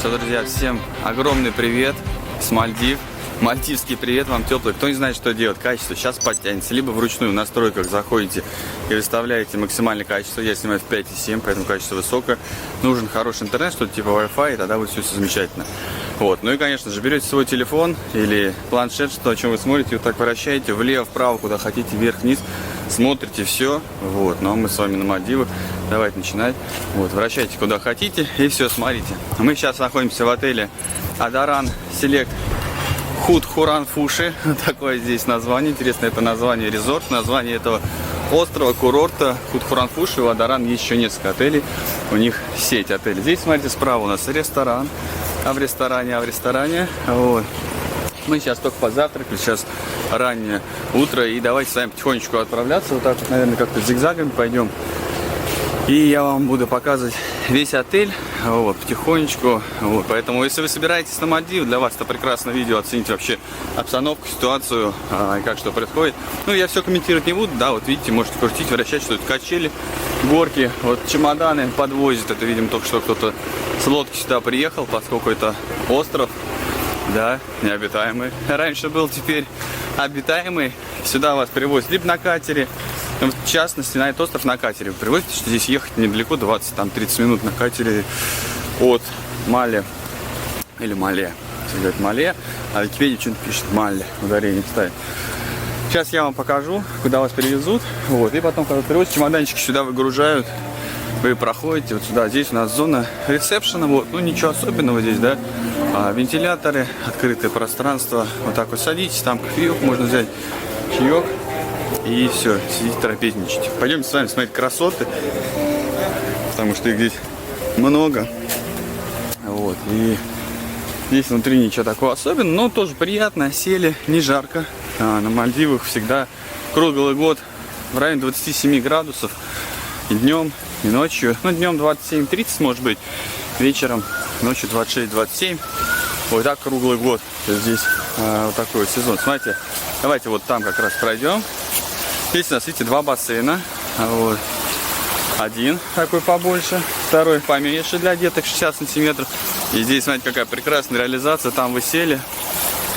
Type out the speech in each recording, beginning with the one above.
Все, друзья, всем огромный привет с Мальдив. Мальдивский привет вам теплый. Кто не знает, что делать, качество сейчас подтянется. Либо вручную в настройках заходите и выставляете максимальное качество. Я снимаю в 5,7, поэтому качество высокое. Нужен хороший интернет, что-то типа Wi-Fi, и тогда будет все замечательно. Вот. Ну и, конечно же, берете свой телефон или планшет, что, о чем вы смотрите, вот так вращаете влево, вправо, куда хотите, вверх, вниз. Смотрите все. Вот. Ну а мы с вами на Мальдивах. Давайте начинать. Вот. Вращайте куда хотите и все, смотрите. Мы сейчас находимся в отеле Адаран Селект Хуран-Фуши. Такое здесь название. Интересно, это название резорт, название этого острова, курорта Хуран-Фуши. У Адаран есть еще несколько отелей. У них сеть отелей. Здесь, смотрите, справа у нас ресторан. А в ресторане. Вот. Мы сейчас только позавтракали. Сейчас раннее утро. И давайте с вами потихонечку отправляться. Вот так вот, наверное, как-то зигзагами пойдем. И я вам буду показывать весь отель, вот, потихонечку. Вот. Поэтому, если вы собираетесь на Мальдивы, для вас это прекрасное видео, оцените вообще обстановку, ситуацию, и как что происходит. Ну, я все комментировать не буду, да, вот видите, можете крутить, вращать, что это качели, горки, вот чемоданы подвозят. Это, видимо, только что кто-то с лодки сюда приехал, поскольку это остров, да, необитаемый. Раньше был, теперь обитаемый. Сюда вас привозят либо на катере. В частности, на этот остров на катере вы привозите, что здесь ехать недалеко, 20-30 минут на катере от Мале, или Мале, говорят Мале, а Википедия что-то пишет Мале, ударение ставит. Сейчас я вам покажу, куда вас перевезут, вот, и потом, когда привозят, чемоданчики сюда выгружают, вы проходите вот сюда, здесь у нас зона ресепшена, вот, ну ничего особенного здесь, да, вентиляторы, открытое пространство, вот так вот садитесь, там кофеек можно взять, чаек. И все, сидите, трапезничайте. Пойдемте с вами смотреть красоты, потому что их здесь много. Вот, и здесь внутри ничего такого особенного, но тоже приятно, сели, не жарко. На Мальдивах всегда круглый год в районе 27 градусов. И днем, и ночью. Ну, днем 27-30 может быть, вечером, ночью 26-27. Вот так круглый год. Здесь вот такой вот сезон. Смотрите, давайте вот там как раз пройдем. Здесь у нас, видите, два бассейна. Вот. Один такой побольше, второй поменьше для деток, 60 сантиметров. И здесь, смотрите, какая прекрасная реализация. Там вы сели,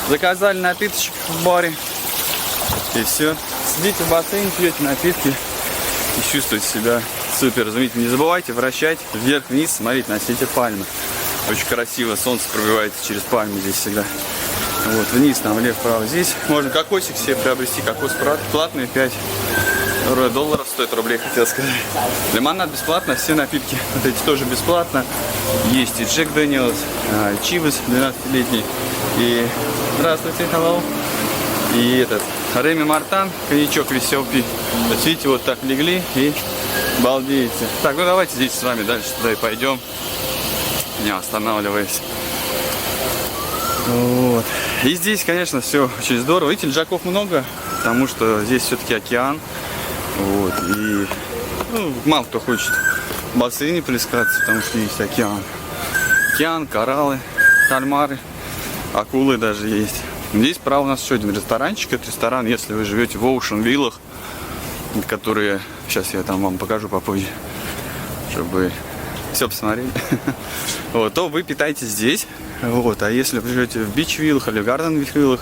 заказали напиточек в баре. И все. Сидите в бассейне, пьете напитки и чувствуете себя супер. Разумеете, не забывайте вращать вверх-вниз, смотрите, на свете пальмы. Очень красиво, солнце пробивается через пальмы здесь всегда. Вот, вниз, там, влево, вправо. Здесь можно кокосик себе приобрести, кокос платный, 5 долларов стоит, рублей, хотел сказать. Лимонад бесплатно, все напитки вот эти тоже бесплатно. Есть и Джек Дэниелс, и Чивас 12-летний, и здравствуйте, hello. И этот, Реми Мартан, коньячок весел пить. Вот видите, вот так легли и балдеете. Так, ну давайте здесь с вами дальше туда и пойдем, не останавливаясь. Вот. И здесь, конечно, все очень здорово. Видите, лежаков много, потому что здесь все-таки океан. Вот. И ну, мало кто хочет в бассейне плескаться, потому что есть океан. Океан, кораллы, кальмары, акулы даже есть. Здесь, право, у нас еще один ресторанчик. Это ресторан, если вы живете в Оушен-виллах, которые, сейчас я там вам покажу попозже, чтобы все посмотрели, вот, то вы питаетесь здесь. Вот, а если вы живете в бич-виллах или гарден-виллах,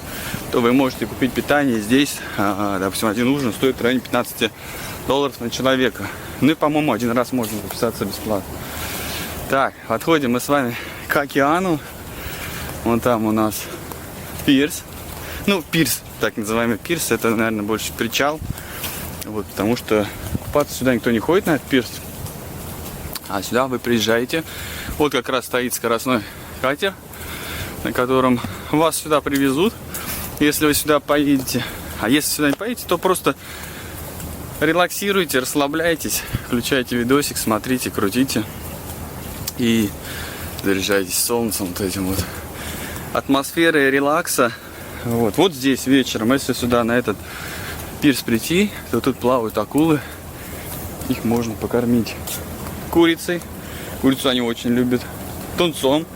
то вы можете купить питание здесь. Допустим, один ужин стоит в районе 15 долларов на человека. Ну и, по-моему, один раз можно записаться бесплатно. Так, подходим мы с вами к океану. Вон там у нас пирс. Ну, пирс, так называемый пирс, это, наверное, больше причал. Вот, потому что купаться сюда никто не ходит, на этот пирс. А сюда вы приезжаете. Вот как раз стоит скоростной катер, на котором вас сюда привезут, если вы сюда поедете. А если сюда не поедете, то просто релаксируйте, расслабляйтесь, включайте видосик, смотрите, крутите и заряжайтесь солнцем, вот этим вот атмосферой релакса. Вот здесь вечером, если сюда на этот пирс прийти, то тут плавают акулы, их можно покормить курицей, курицу они очень любят, тунцом.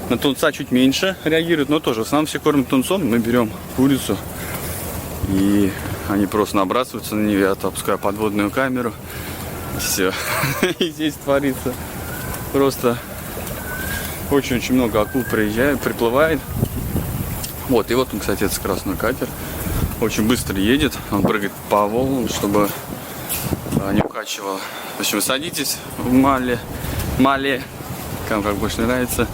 На тунца чуть меньше реагируют, но тоже в основном все кормят тунцом. Мы берем курицу, и они просто набрасываются на нее. Я опускаю подводную камеру. Все. И здесь творится просто Очень-очень много акул приплывает. Вот, и вот он, кстати, это красный катер. Очень быстро едет, он прыгает по волнам, чтобы не укачивало. В общем, вы садитесь в Мале, кому как больше нравится.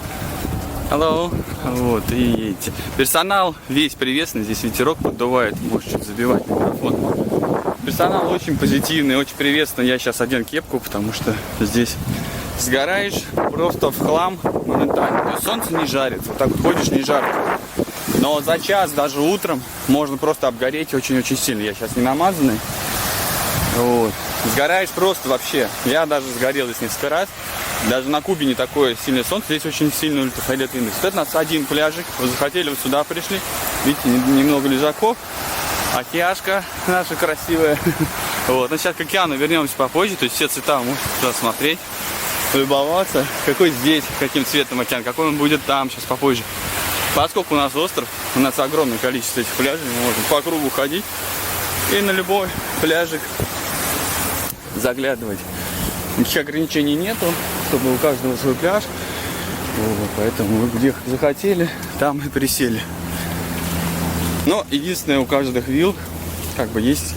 Hello. Вот, и едете. Персонал весь приветственный, здесь ветерок поддувает, может чуть забивать микрофон. Персонал очень позитивный, очень приветственный. Я сейчас одену кепку, потому что здесь сгораешь просто в хлам моментально. То есть солнце не жарит, вот так вот ходишь, не жарко. Но за час, даже утром, можно просто обгореть очень-очень сильно. Я сейчас не намазанный. Вот. Сгораешь просто вообще. Я даже сгорел здесь несколько раз. Даже на Кубе не такое сильное солнце. Здесь очень сильный ультрафиолет индекс. Это у нас один пляжик. Вы захотели, вот сюда пришли. Видите, немного лежаков. Океашка наша красивая. Вот. Но сейчас к океану вернемся попозже. То есть все цвета вы можете туда смотреть, любоваться. Какой здесь, каким цветом океан, какой он будет там, сейчас попозже. Поскольку у нас остров, у нас огромное количество этих пляжей, мы можем по кругу ходить и на любой пляжик заглядывать. Никаких ограничений нету, чтобы у каждого свой пляж. Вот, поэтому вы где захотели, там и присели. Но единственное, у каждых вилл как бы есть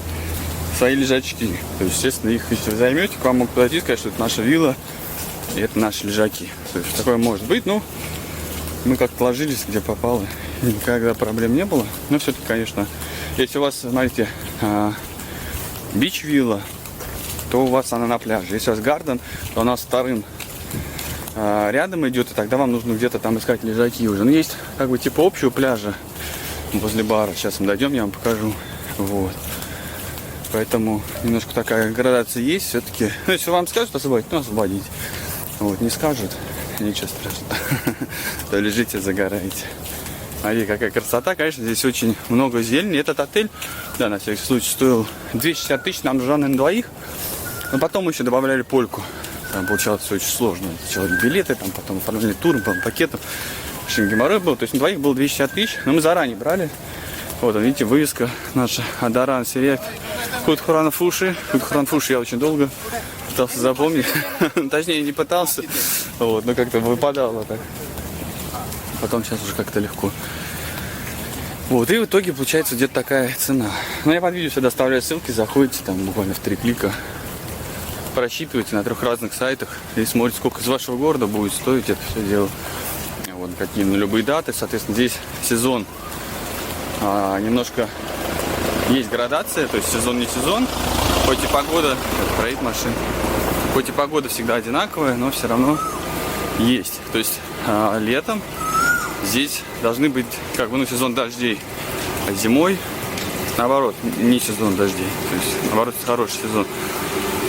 свои лежачки. То есть, естественно, их если вы займете, к вам могут подойти и сказать, что это наша вилла, и это наши лежаки. То есть такое может быть, но мы как-то ложились, где попало, и никогда проблем не было. Но все-таки, конечно, если у вас, смотрите, бич-вилла, то у вас она на пляже. Если у вас гарден, то у нас вторым рядом идет, и тогда вам нужно где-то там искать лежаки уже. Но есть как бы типа общего пляжа возле бара. Сейчас мы дойдем, я вам покажу. Вот. Поэтому немножко такая градация есть все-таки. Ну, если вам скажут освободить, то освободить. Вот, не скажут, ничего страшного. То лежите, загораете. Смотри, какая красота, конечно, здесь очень много зелени. Этот отель, да, на всякий случай, стоил 260 тысяч, нам нужна, наверное, двоих. Но потом мы еще добавляли польку. Там получалось все очень сложно. Человек билеты, там потом оформляли туром, потом пакетом. В общем, геморрой был. То есть на двоих было 260 тысяч, но мы заранее брали. Вот, видите, вывеска наша. Адаран, Сирек, Худхуранфуши. Худхуранфуши я очень долго пытался запомнить. Точнее, не пытался. Вот, но как-то выпадало так. Потом сейчас уже как-то легко. Вот, и в итоге получается где-то такая цена. Но я под видео всегда оставляю ссылки, заходите там буквально в 3 клика. Просчитывайте на 3 разных сайтах и смотрите, сколько из вашего города будет стоить это все дело. Вот, какие на любые даты. Соответственно, здесь сезон. Немножко есть градация, то есть сезон не сезон. Хоть и погода, проедет машин. Хоть и погода всегда одинаковая, но все равно есть. То есть летом здесь должны быть как бы сезон дождей, а зимой наоборот не сезон дождей, то есть наоборот хороший сезон.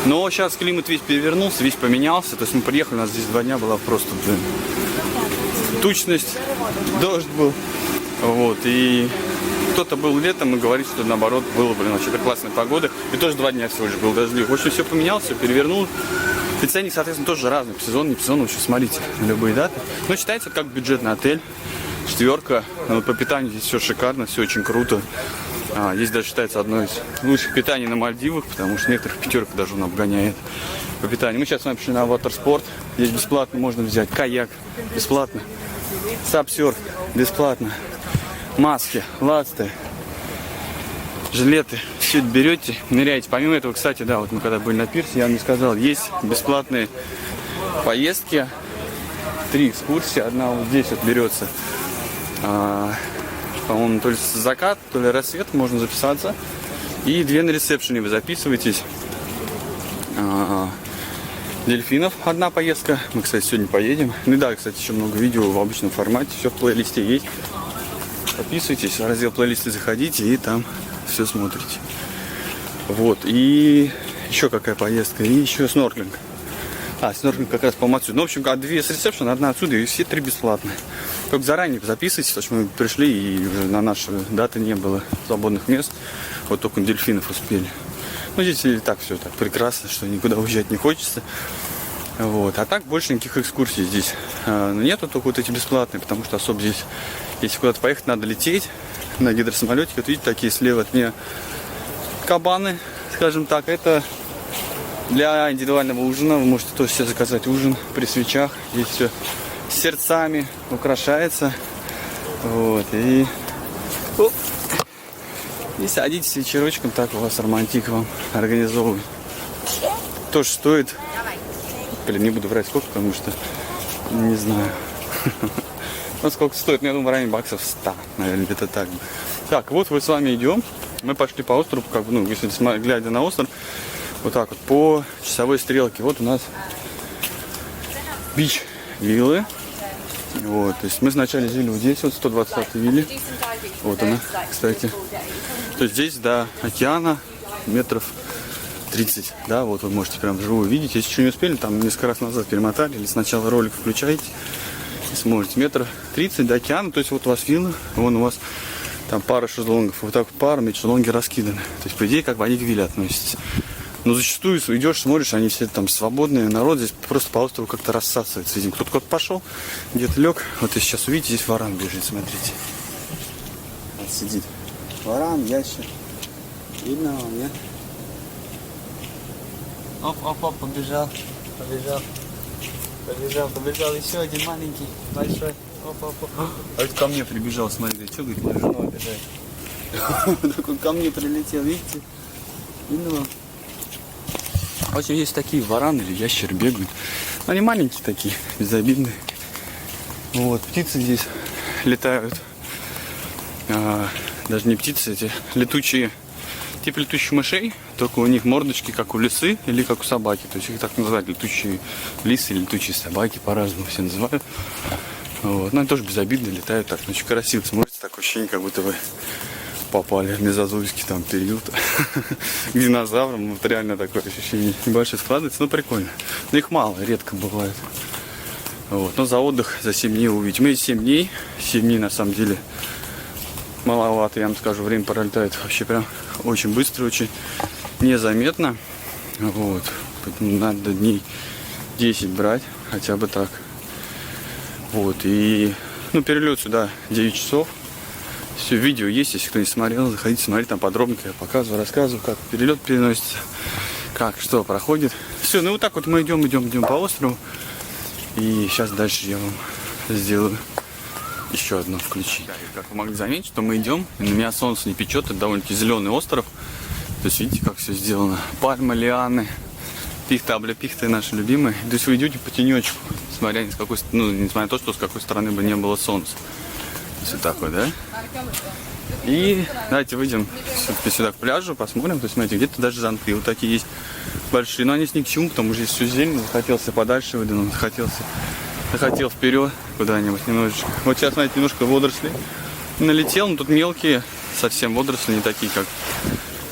Но сейчас климат весь перевернулся, весь поменялся. То есть мы приехали, у нас здесь 2 дня была просто тучность, дождь был. Вот, и кто-то был летом и говорит, что наоборот было, вообще-то классная погода. И тоже 2 дня всего лишь был дождливый. В общем, все поменялось, все перевернулось. И ценник, соответственно, тоже разный. По сезону, не по сезону, вообще смотрите на любые даты. Но считается как бюджетный отель. 4. По питанию здесь все шикарно, все очень круто. Здесь даже считается одно из лучших питаний на Мальдивах, потому что некоторых 5 даже он обгоняет по питанию. Мы сейчас с вами пришли на ватерспорт. Здесь бесплатно можно взять каяк, бесплатно. Сапсерф, бесплатно. Маски, ласты, жилеты. Все это берете, ныряете. Помимо этого, кстати, да, вот мы когда были на пирсе, я вам не сказал, есть бесплатные поездки. 3 экскурсии. Одна вот здесь вот берется. По-моему, то ли закат, то ли рассвет, можно записаться. И 2 на ресепшене вы записываетесь. Дельфинов 1 поездка. Мы, кстати, сегодня поедем. Ну и да, кстати, еще много видео в обычном формате. Все в плейлисте есть. Подписывайтесь, в раздел плейлисты заходите и там все смотрите. Вот. И еще какая поездка. И еще снорклинг. Снорклинг как раз по-моему отсюда. Ну, в общем, 2 с ресепшена, 1 отсюда, и все 3 бесплатные. Только заранее записывайтесь, потому что мы пришли, и уже на наши даты не было свободных мест. Вот только дельфинов успели. Ну, здесь и так все так прекрасно, что никуда уезжать не хочется. Вот. А так больше никаких экскурсий здесь нету, только вот эти бесплатные, потому что особо здесь, если куда-то поехать, надо лететь на гидросамолетике. Вот видите, такие слева от меня кабаны, скажем так. Это для индивидуального ужина. Вы можете тоже себе заказать ужин при свечах. Здесь все сердцами украшается. Вот, и... Оп. И садитесь вечерочком, так у вас романтик вам организовывает. Тоже стоит. Блин, не буду брать сколько, потому что не знаю. Ну, сколько стоит, я думаю, в районе баксов 100, наверное, где-то так. Так, вот мы с вами идем. Мы пошли по острову, как бы, ну, если глядя на остров, вот так вот, по часовой стрелке. Вот у нас бич-виллы. Вот, то есть мы сначала жили вот здесь, вот 120-й вилле. Вот она, кстати. То есть здесь до океана метров 30, да, вот вы можете прям вживую видеть. Если еще не успели, там несколько раз назад перемотали, или сначала ролик включаете и сможете. Метров 30 до океана, то есть вот у вас вилла, вон у вас там пара шезлонгов, вот так вот парами шезлонги раскиданы. То есть, по идее, как бы они к вилле относятся. Но зачастую идешь, смотришь, они все там свободные, народ здесь просто по острову как-то рассасывается. Видимо, кто-то куда-то пошел, где-то лег. Вот и сейчас увидите, здесь варан бежит, смотрите. Вот сидит. Варан, ящер. Видно вам, нет? Оп, побежал. Побежал еще один маленький, большой. Оп. А это ко мне прибежал, смотри, что, говорит, моя жена обижает. Так он ко мне прилетел, видите? Видно вам? В общем, есть такие вараны или ящеры бегают. Они маленькие такие, безобидные. Вот, птицы здесь летают. Даже не птицы, эти летучие, типа летучих мышей, только у них мордочки, как у лисы или как у собаки. То есть их так называют, летучие лисы или летучие собаки, по-разному все называют. Вот. Но они тоже безобидные, летают так, очень красиво смотрится, такое ощущение, как будто вы попали в мезозойский там период к динозаврам. Вот реально такое ощущение небольшое складывается, но прикольно. Но их мало, редко бывает. Вот. Но за отдых, за 7 дней увидим. Мы 7 дней. 7 дней на самом деле маловато, я вам скажу. Время пролетает вообще прям очень быстро, очень незаметно. Вот. Поэтому надо дней 10 брать, хотя бы так. Вот. И перелет сюда 9 часов. Все, видео есть, если кто не смотрел, заходите, смотрите, там подробненько я показываю, рассказываю, как перелет переносится, как, что проходит. Все, вот так вот мы идем по острову. И сейчас дальше я вам сделаю еще одно включение. Как вы могли заметить, что мы идем, и на меня солнце не печет, это довольно-таки зеленый остров. То есть видите, как все сделано. Пальмы, лианы, пихта, пихты наши любимые. То есть вы идете по тенечку, несмотря на то, что с какой стороны бы не было солнца. Все такое, да? И давайте выйдем все-таки сюда к пляжу, посмотрим. То есть, смотрите, где-то даже зонты вот такие есть большие. Но они с ни к чему, потому что здесь все зелень. Захотелся подальше выдвинуть, захотел вперед куда-нибудь немножечко. Вот сейчас, смотрите, немножко водорослей налетел, но тут мелкие совсем водоросли, не такие, как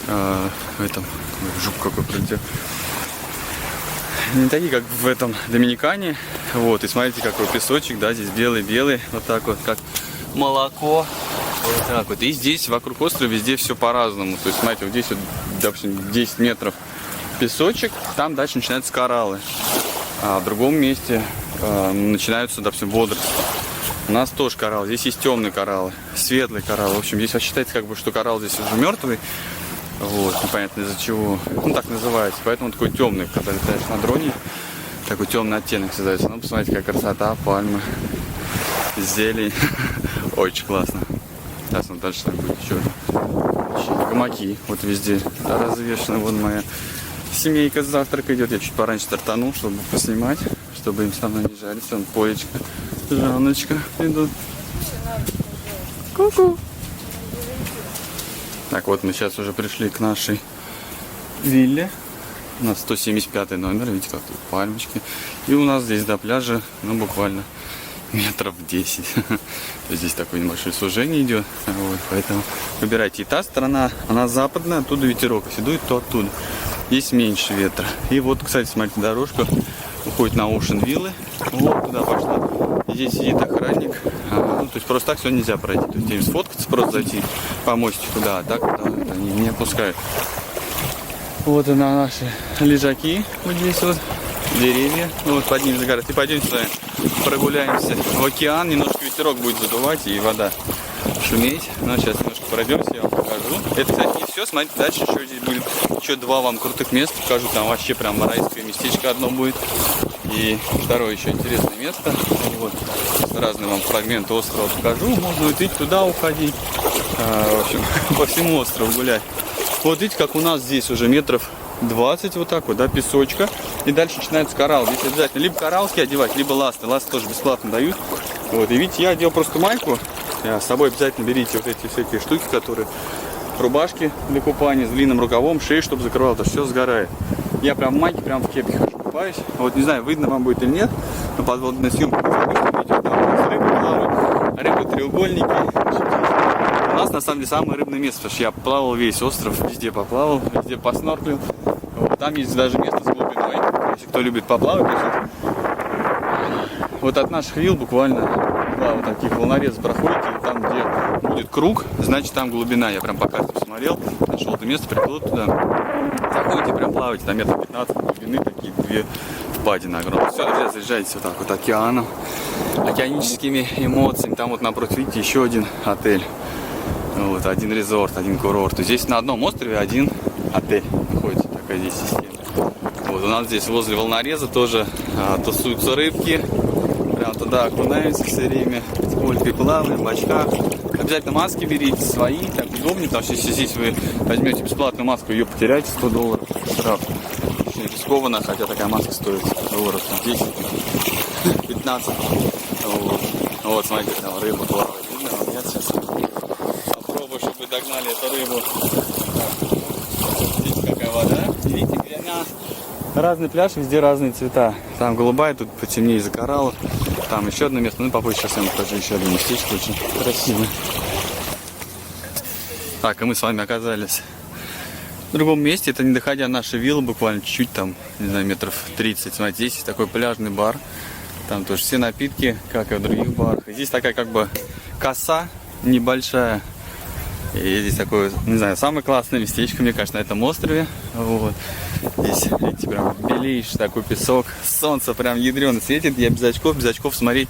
в этом, жук какой прилетел. Не такие, как в этом Доминикане. Вот, и смотрите, какой песочек, да, здесь белый-белый, вот так вот, как молоко. Вот так вот. И здесь вокруг острова везде все по-разному. То есть, смотрите, вот здесь вот, допустим, 10 метров песочек, там дальше начинаются кораллы. А в другом месте начинаются, допустим, водоросли. У нас тоже коралл. Здесь есть темные кораллы, светлые кораллы. В общем, здесь считается, как бы, что коралл здесь уже мертвый. Вот, непонятно из-за чего. Ну, так называется. Поэтому такой темный, когда летаешь на дроне, такой темный оттенок создается. Ну, посмотрите, какая красота, пальмы, зелень. Очень классно. Сейчас вот дальше там будет еще гамаки. Вот везде развешаны. Вон моя семейка завтрак идет. Я чуть пораньше стартанул, чтобы поснимать, чтобы им со мной не жарить. Вон Полечка, Жанночка идут. Ку-ку. Так, вот мы сейчас уже пришли к нашей вилле. У нас 175 номер. Видите, как тут пальмочки. И у нас здесь до пляжа, буквально метров 10. Здесь такое небольшое сужение идет. Вот, поэтому выбирайте. И та сторона, она западная, оттуда ветерок. Если дует, то оттуда. Здесь меньше ветра. И вот, кстати, смотрите, дорожка уходит на Ocean Villы. Вот туда пошла. Здесь сидит охранник. То есть просто так все нельзя пройти. То есть им сфоткаться, просто зайти по мостику. Да, а так да, они не пускают. Вот и наши лежаки. Вот здесь вот. Деревья. Вот под ним загорают. И пойдемте с вами прогуляемся в океан. Немножко ветерок будет задувать и вода шуметь. Но сейчас немножко пройдемся, я вам покажу. Это, кстати, не все. Смотрите, дальше еще здесь будет еще 2 вам крутых места покажу. Там вообще прям райское местечко одно будет. И второе еще интересное место. Вот. Разные вам фрагменты острова покажу. Можно идти туда уходить. В общем, по всему острову гулять. Вот видите, как у нас здесь уже метров 20 вот так вот, да, песочка. И дальше начинается коралл. Здесь обязательно либо кораллки одевать, либо ласты. Ласты тоже бесплатно дают. Вот, и видите, я одел просто майку. С собой обязательно берите вот эти всякие штуки, которые... Рубашки для купания с длинным рукавом, шею, чтобы закрывал, то все сгорает. Я прям в майке, прям в кепке хожу, купаюсь. Вот не знаю, видно вам будет или нет, но подводная съемка, видите, там рыбы плавают, рыбы-треугольники. У нас на самом деле самое рыбное место, потому что я плавал весь остров, везде поплавал, везде поснорклил. Вот, там есть даже место с глубиной. Если кто любит поплавать, то вот от наших вилл буквально два вот таких волнореза проходите, и там, где будет круг, значит там глубина. Я прям по карте посмотрел, нашел это место, приплыл туда. Заходите, прям плаваете, там метров 15 глубины, такие две впадины огромные. Все, друзья, заезжаете вот так вот океаном, океаническими эмоциями. Там вот напротив, видите, еще один отель. Вот, один резорт, один курорт. Здесь на одном острове один отель находится, такая здесь система. Вот, у нас здесь возле волнореза тоже тусуются рыбки. Прям туда окунаемся все время, сколько плаваем в очках. Обязательно маски берите свои, так удобнее, потому что если здесь вы возьмете бесплатную маску, ее потеряете, $100 штраф. Очень рискованно, хотя такая маска стоит долларов 10, 15. Вот, смотрите, там рыба плавает. Видно? Я сейчас попробую, чтобы вы догнали эту рыбу. Видите, какая вода? Видите, глина. Разный пляж, везде разные цвета. Там голубая, тут потемнее из-за кораллов. Там еще одно место. Ну, попозже сейчас я вам покажу еще одно местечко. Очень красивое. Так, и мы с вами оказались в другом месте. Это не доходя нашей виллы, буквально чуть-чуть, там, не знаю, метров 30. Смотрите, здесь есть такой пляжный бар. Там тоже все напитки, как и в других барах. И здесь такая как бы коса небольшая. И здесь такое, не знаю, самое классное местечко, мне кажется, на этом острове. Вот. Здесь, видите, прям белейший такой песок. Солнце прям ядрено светит. Я без очков смотреть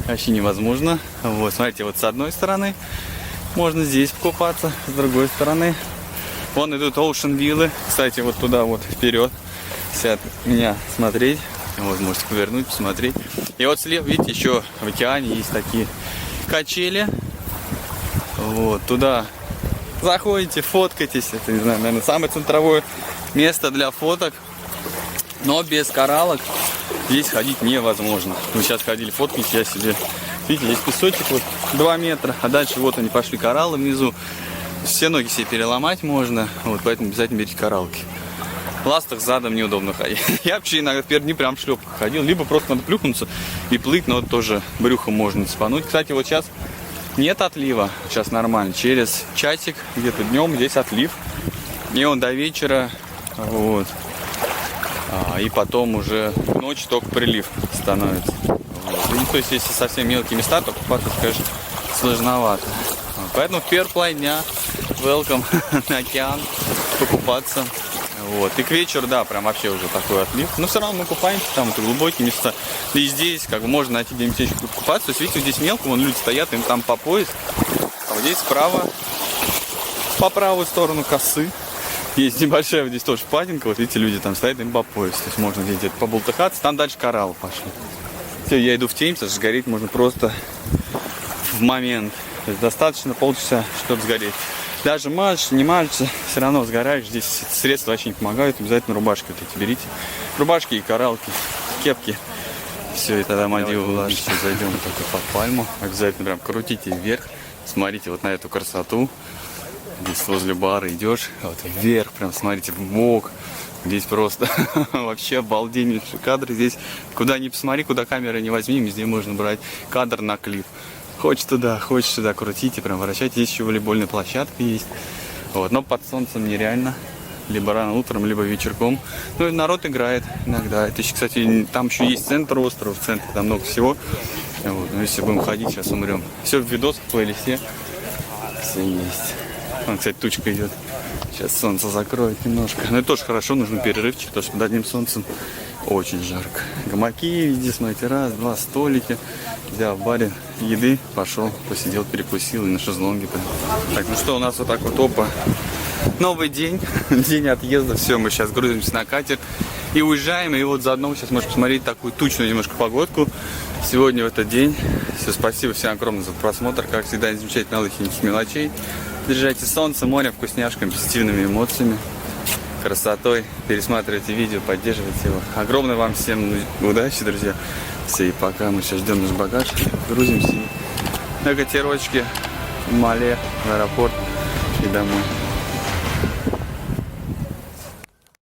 вообще невозможно. Вот, смотрите, вот с одной стороны можно здесь покупаться, с другой стороны вон идут Ocean виллы. Кстати, вот туда вот вперед, если от меня смотреть. Вот, можете повернуть, посмотреть. И вот слева, видите, еще в океане есть такие качели. Вот, туда заходите, фоткайтесь. Это, не знаю, наверное, самое центровое место для фоток. Но без кораллок здесь ходить невозможно. Мы сейчас ходили фоткать, я себе... Видите, здесь песочек вот 2 метра, а дальше вот они пошли кораллы внизу. Все ноги себе переломать можно, вот, поэтому обязательно берите кораллки. В ластах задом неудобно ходить. Я вообще иногда в первые дни прям в шлепках ходил, либо просто надо плюхнуться и плыть, но тоже брюхом можно цепануть. Кстати, вот сейчас нет отлива, сейчас нормально. Через часик, где-то днем, здесь отлив. И он до вечера, вот. И потом уже ночью только прилив становится. Вот. И, то есть, если совсем мелкие места, то купаться, конечно, сложновато. Вот. Поэтому в первый половине дня welcome на океан покупаться. Вот. И к вечеру, да, прям вообще уже такой отлив. Но все равно мы купаемся, там это глубокие места. И здесь как бы можно найти где-нибудь местечко купаться. То есть, видите, здесь мелко, вон люди стоят, им там по пояс. А вот здесь справа, по правую сторону косы. Есть небольшая вот здесь тоже впадинка. Вот видите, люди там стоят, им по пояс. То есть можно где-то побултыхаться. Там дальше кораллы пошли. Все, я иду в тень, потому что сгореть можно просто в момент. То есть достаточно полчаса, чтобы сгореть. Даже мажешь, не мажешься, все равно сгораешь. Здесь средства вообще не помогают. Обязательно рубашки вот эти берите. Рубашки и кораллки, кепки. Все, и тогда Мальдивы все зайдем только под пальму. Обязательно прям крутите вверх. Смотрите вот на эту красоту. Здесь возле бара идешь, вот вверх, прям смотрите в бок. Здесь просто вообще обалденнейшие кадры. Здесь куда ни посмотри, куда камеры не возьми, везде можно брать кадр на клип. Хочешь туда, хочешь сюда, крутите, прям вращайте. Здесь еще волейбольная площадка есть. Вот, но под солнцем нереально. Либо рано утром, либо вечерком. Ну и народ играет иногда. Это еще, кстати, там еще есть центр острова, в центре там много всего. Вот, но если будем ходить, сейчас умрем. Все в видосах, в плейлисте. Все есть. Вон, кстати, тучка идет. Сейчас солнце закроет немножко. Но это тоже хорошо, нужен перерывчик, потому что под одним солнцем очень жарко. Гамаки везде, смотрите, раз, два, столики. Взял в баре еды, пошел, посидел, перекусил и на шезлонге. Так, ну что, у нас вот так вот опа. Новый день, день отъезда. Все, мы сейчас грузимся на катер и уезжаем. И вот заодно вы сейчас можете посмотреть такую тучную немножко погодку сегодня в этот день. Все, спасибо всем огромное за просмотр. Как всегда, замечательно малых мелочей. Держите солнце, море, вкусняшками, позитивными эмоциями, красотой. Пересматривайте видео, поддерживайте его. Огромное вам всем удачи, друзья. Все, и пока. Мы сейчас ждем наш багаж, грузимся на катерочке в Мале, в аэропорт и домой.